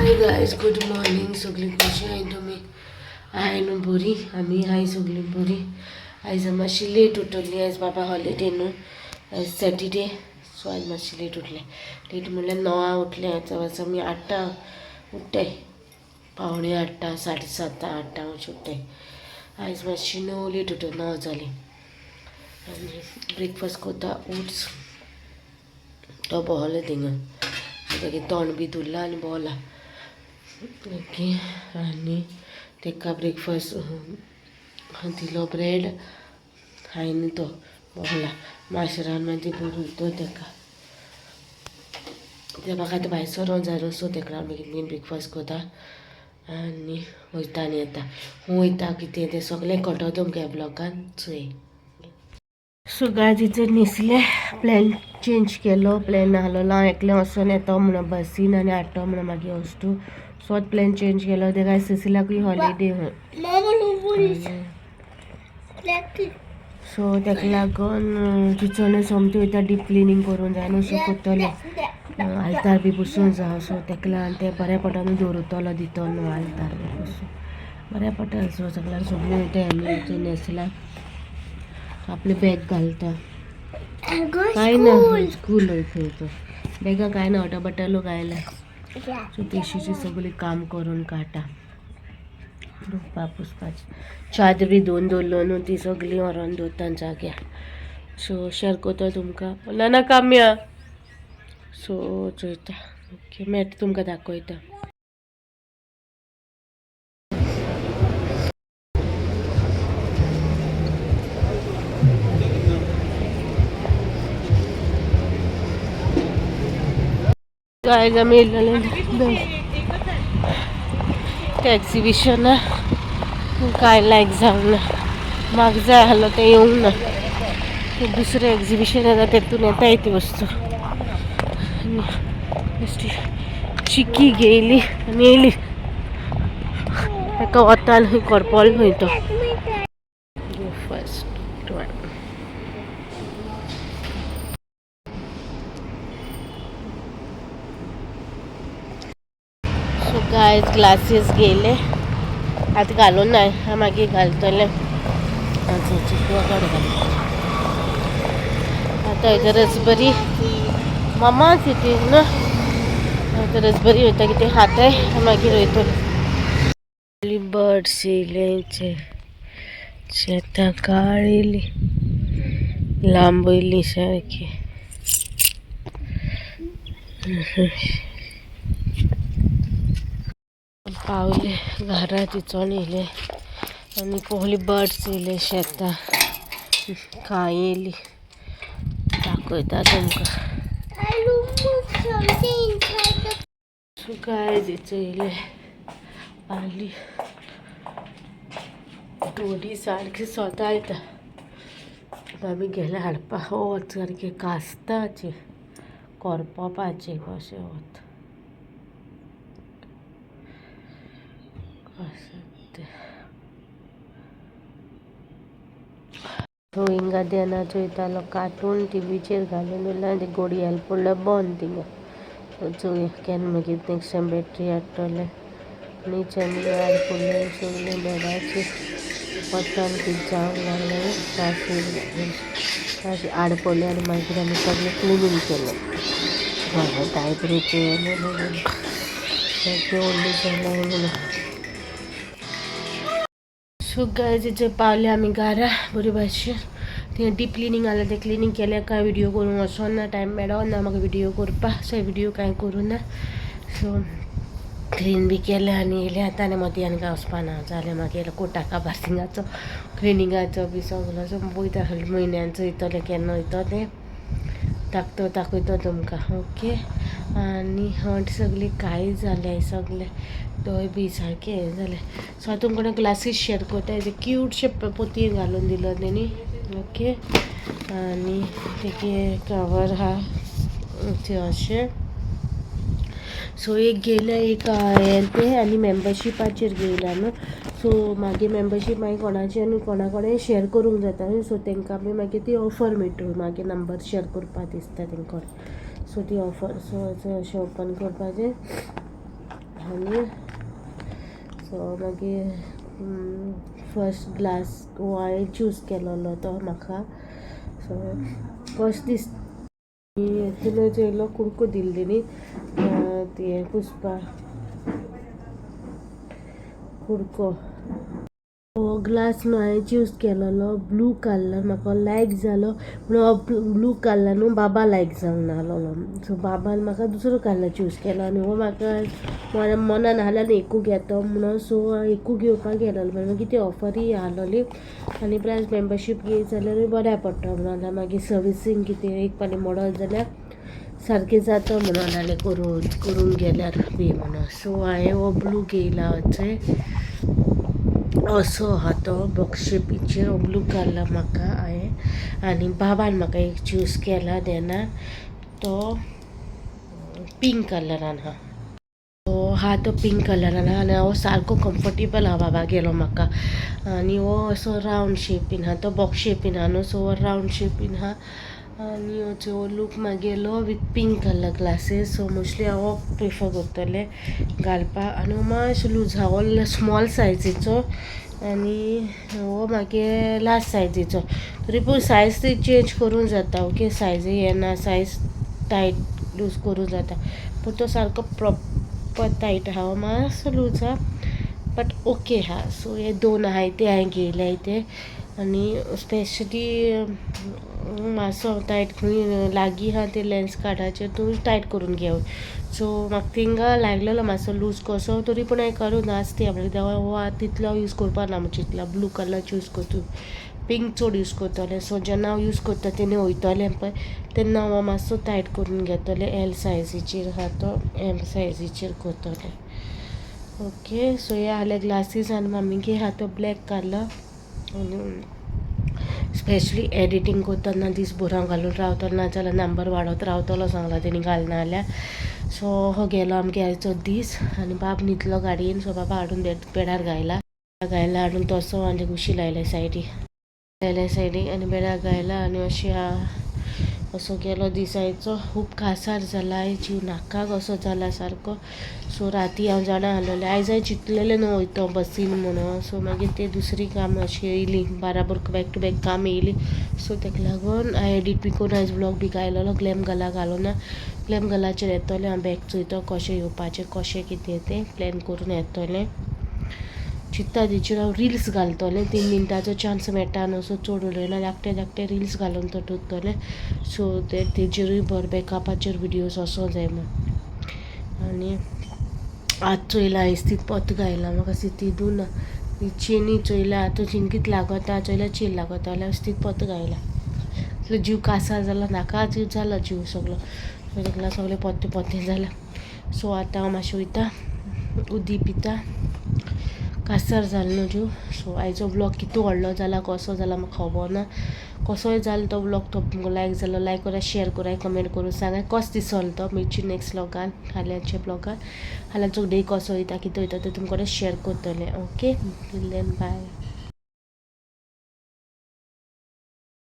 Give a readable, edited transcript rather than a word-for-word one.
Hi guys, good morning. सगळी कशी आहे तुम्ही? आहे ना बरी. आम्ही हाय सगळी बरी. आयज मातशी लेट उठली. आयज बाबा हॉलिडे न्हू, आयज सॅटरडे. सो आयज मातशी लेट उठले. लेट म्हणल्यार 9 उठले. आतां मी 8 उठ्ठाय. पावणे 8, 7:30, 8 अशें उठ्ठाय. आयज मातशी न्हू लेट उठून 9 जाली. आनी ब्रेकफास्ट कोत्ता ओट्स. तो बोवला थिंगा. तेगे तोंड बी धुल्ला आनी बोवला. ओके. आनी तेका ब्रेकफास्ट दिलो ब्रेड. हायन तो बोवला. माशरान मागीर बरो तो तेका. ते म्हाका आतां भायर सरों जाय न्हू, सो तेका हांव बेगीन ब्रेकफास्ट कोत्ता आनी वयता आनी येता. वयता कितें तें सगळें कळटलें तुमकां ह्या ब्लॉगान चोय. सो गायज न्हेसले. प्लॅन चेंज केलो. प्लॅन आहलो हांव एकलें वचोन येतो म्हणून बसीन आनी हाडटो म्हणून मागीर वस्तू. सोच प्लॅन चेंज केलो. ते गायज सुशिलाकूय हॉलिडे सो तेका लागून तिचो सोमती वयता डीप क्लिनींग करूंक जाय न्हू, सो कोत्तोलें. आल्तार बी पुसून जावं, सो तेका लागून तें बरें पडटा न्हू दवरुतलो दितो न्हू आल्तार बी पुसून बरें पडटा. सो सगळ्यांक सगळीं वयता. आमी न्हेसला. आपले बॅग घालता. काय ना स्कूल वयता. बॅगा काय ना, वॉटर बॉटलू घायला. सो तेशीची सगळी काम करून काडटा. धुवपा पुसपाची चादर बी धुवन दवरलो न्हू, ती सगळी व्हरोन दवरता जाग्यार. सो शेअर कोत्ता तुमकां. नाना काम्या. सो चोयता. ओके, मॅट तुमकां दाखयता. गायज आमी येयलेले ते एक्झिबिशन कांय एग्जाम ना. म्हाका जाय आहलो तें येवंक ना. दुसरें एक्झिबिशन येता तेतून येताय ती वस्तू. चिकी घेयली आनी येयली. ताका वता आनी करपोल खंय तो फर्स्ट. सो गायज ग्लासीस घेयले. आतां घालून नाय, हांव मागीर घालतलें. आतां हेजेरच बरी मामा सिटींग ना. तरच बरी वयता कितें खाताय मागीर वयतली. बर्ड्स येयले. शेतां काळिली लांबयली सारकी. पावले घरा तिचोन येयले आनी पयली बर्ड्स येयले. शेतां काळी येयली. दाखयता तुमकां. गायज येयले पाली. दोनी सारकी सोदा येता. आमी गेले हाडपा. वत सारके कास्ताचे करपोपाचे कशें वत हिंगा देना चोयतालो. कार्टून टीव्हीचेर घालून दवरला. ते घडयाळ पडल्या बंद थिंगा. चोया केन्ना मागीर नेक्स्ट टायम बॅटरी हाडटले. नीचे याद पडले सगळे बेडाचेर. पत्तान कितें जावंक लागलें. साशी आड पडले आनी मागीर आमी सगळें क्लिनींग केलें. डायब्रो केले सारकें व्हडली जालें म्हणून. सो गायज पावले आमी घरा बरे भाशेन. थंय डीप क्लिनींग आहलें तें क्लिनींग केलें. कांय व्हिडियो करूंक वचोना, टायम मेळोना म्हाका व्हिडियो करपा. सो व्हिडियो कांय करूना. सो क्लीन बी केलें आनी येयलें आतां. आनी मदीं आनी वचपा ना जालें. मागीर कोटा बार्थिंगाचो क्लिनिंगाचो बी सगळो. सो पळयता म्हयन्यांचो येतलें केन्ना वयता तें दाखयता तुमकां. ओके. आनी हंट सगळी काळी जालें. सगळें दोय बी सारकें हें जालें. सो हांव तुमकां ग्लासीस शेअर कोत्ता. हेजे क्यूटशे पोतयेन घालून दिलो तेणी. ओके. आनी तेगे कवर आहा ते अशें. सो एक घेयलें एक हें तें आनी मेंबरशिपाचेर घेयल्या न्हू. सो मागीर मेंबरशीप मागीर कोणाची आनी कोणा कडेन शेअर करूंक जाता न्हू. सो तांकां बी मागीर ती ऑफर मेळटली. मागीर नंबर शेअर करपा दिसता तांकां. सो ती ऑफर. सो अशें ओपन करपाचें आनी सो मागीर फर्स्ट ग्लास हो हांवें चूज केलोलो तो म्हाका सो कशें दिसता तिने जेलो कुडको दिल्ली ती पुसपा कुडको ग्लास न्हू हांवें चूज केलोलो ब्लू कलर म्हाका लायक जालो पूण हो ब्लू कलर न्हू बाबा लायक जावंक नाहलोलो सो बाबान म्हाका दुसरो कलर चूज केलो आनी हो म्हाका मनान आहलें एकू घेतो म्हणून सो एकू घेवपाक गेलोलो मागीर कितें ऑफरी आहलोली आनी प्रायस मेंबरशीप घेयत जाल्यार बऱ्या पडटा म्हणून मागीर सर्विसींग कितें एक पाटी मोडल जाल्यार सारकें जाता म्हणून आसलें करून गेल्यार बी म्हणून सो हांवें हो ब्लू घेयला होचे असो आहा तो बॉक्स शेपीचेर हो ब्लू कलर म्हाका हांवें आनी बाबान म्हाका एक चूज केला देना तो पिंक कलरान आहा हा तो पिंक कलरान आहा आनी हो सारको कम्फर्टेबल आहा बाबा गेलो म्हाका आनी हो असो रावंड शेपीन आहा तो बॉक्स शेपीन आहा न्हू सो हो रावंड शेपीन आहा आनी हो लूक मागेलो with pink colour glasses so mostly हांव हो प्रिफर करतलें घालपाक आनी हो मातसो लूज आहा हो स्मॉल सायजीचो आनी हो मागीर लास्ट सायजीचो तरी पूण सायज ती चेंज करूं जाता ओके सायजी येना सायज टायट लूज करूं जाता पूण तो सारको प्रॉपर टायट आहा हो मातसो लूज आहा बट ओके आहा सो हे दोन आहाय ते हांवें घेयले ते आनी स्पेशली मातसो टायट खंय लागीं आहा ते लेन्स कार्डाचेर तूं टायट करून घेव सो म्हाका थिंगा लागलेलो मातसो लूज कसो तरी पूण हांवें करूं ना आसती देवा हो तितलो यूज करपा ना म्हणून चिंतला ब्लू कलर चूज करता पिंक चड यूज करतलें सो जेन्ना हांव यूज करता तेन्ना वयतलें पळय तेन्ना हांव मातसो टायट करून घेतलें एल सायजीचेर आहा तो एम सायजीचेर करतलें ओके सो हे आहले ग्लासीस आनी मामीगे आहा तो ब्लॅक कलर स्पेशली एडिटींग करतना दीसभर हांव घालून रावतलो ना जाल्यार नंबर वाडत रावतलो सांगला तेणी घालना जाल्यार सो हो गेलो आमगे आयचो दीस आनी बाब न्हिदलो गाडयेन सो बाबा हाडून बेडार घायला हाडून तसो आनी उशी लायल्या सायडीक आनी बेडार घायला आनी अशें असो गेलो दीस आयचो खूब कासार जाला जीव नाका कसो जाला सारको सो राती हांव जाणा आहलोलें आयज हांवें चिंतलेलें न्हू वयतो बसीन म्हणून सो मागीर ते दुसरी काम अशी येयली बाराबर बॅक टू बॅक काम येयली सो ताका लागून हांवें एडीट बी करून आयज ब्लॉग बी घायलोलो ग्लॅम गला घालून ग्लॅम गलाचेर येतलें हांव बॅक चोयतो कशें येवपाचें कशें कितें तें प्लॅन करून येतलें चित्ता तेचेर हांव रिल्स घालतलें 3 मिनटाचो चान्स मेळटा न्हू सो चड उलयना धाकटे रिल्स घालून तो उरतलें सो तेजेरूय बरें बॅकअपाचेर विडियोज वसो जाय म्हूण आनी आज चोयला हांवें स्थित पत्त घायला म्हाका स्थित ना चेनी चोयला तो चेन कितें लागता चोयल्यार चेन लागता जाल्यार स्थित पत्त घायला सो जीव कासार जाला नाका जीव जाला जीव सगळो ताका सगळें पत्ते जाला सो आतां हांव मातशें वयता उदी पिता कासार जालो न्हू जीव सो आयचो ब्लॉग कितू व्हडलो जाला कसो जाला म्हाका खबर ना कसोय जालो तो ब्लॉग तो तुमकां लायक जालो लायक करा शेअर करा कमेंट करून सांगा कसो दिसलो तो मेळची नेक्स्ट ब्लॉगान हाल्याच्या ब्लॉगान हाल्याचो डे कसो वयता कितें वयता तें तुमकां शेअर करतलें ओके टिल देन बाय